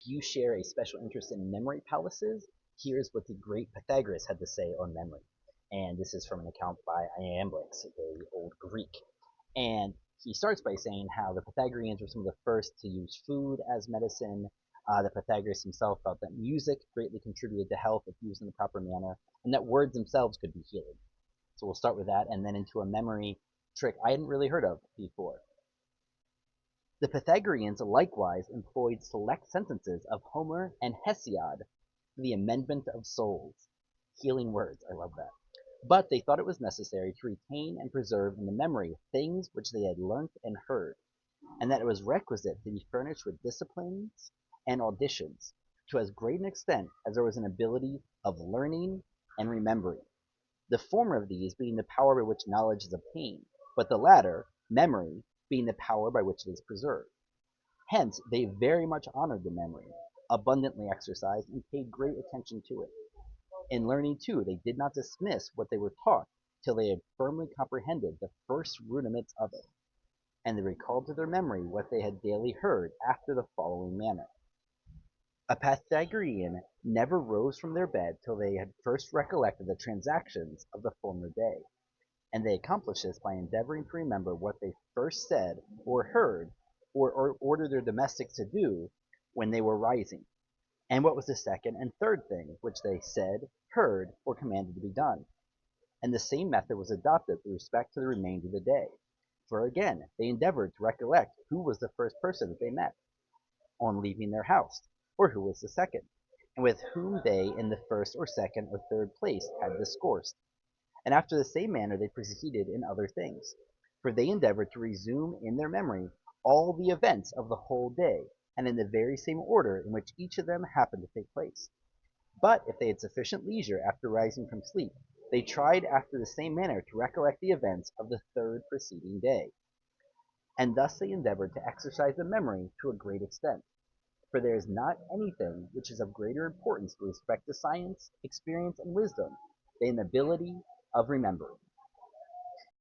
you share a special interest in memory palaces, here's what the great Pythagoras had to say on memory. And this is from an account by Iamblichus, the old Greek. And he starts by saying how the Pythagoreans were some of the first to use food as medicine. The Pythagoras himself felt that music greatly contributed to health if used in the proper manner, and that words themselves could be healing. So we'll start with that, and then into a memory trick I hadn't really heard of before. The Pythagoreans likewise employed select sentences of Homer and Hesiod for the amendment of souls. Healing words, I love that. But they thought it was necessary to retain and preserve in the memory things which they had learnt and heard, and that it was requisite to be furnished with disciplines and auditions to as great an extent as there was an ability of learning and remembering. The former of these being the power by which knowledge is obtained, but the latter, memory, being the power by which it is preserved. Hence they very much honored the memory, abundantly exercised, and paid great attention to it. In learning, too, they did not dismiss what they were taught till they had firmly comprehended the first rudiments of it, and they recalled to their memory what they had daily heard after the following manner. A Pythagorean never rose from their bed till they had first recollected the transactions of the former day, and they accomplished this by endeavoring to remember what they first said or heard, or ordered their domestics to do when they were rising, and what was the second and third thing which they said, heard, or commanded to be done. And the same method was adopted with respect to the remainder of the day. For again, they endeavored to recollect who was the first person that they met on leaving their house, or who was the second, and with whom they in the first or second or third place had discoursed. And after the same manner they proceeded in other things, for they endeavored to resume in their memory all the events of the whole day, and in the very same order in which each of them happened to take place. But if they had sufficient leisure after rising from sleep, they tried after the same manner to recollect the events of the third preceding day. And thus they endeavored to exercise the memory to a great extent. For there is not anything which is of greater importance with respect to science, experience, and wisdom than the ability of remembering.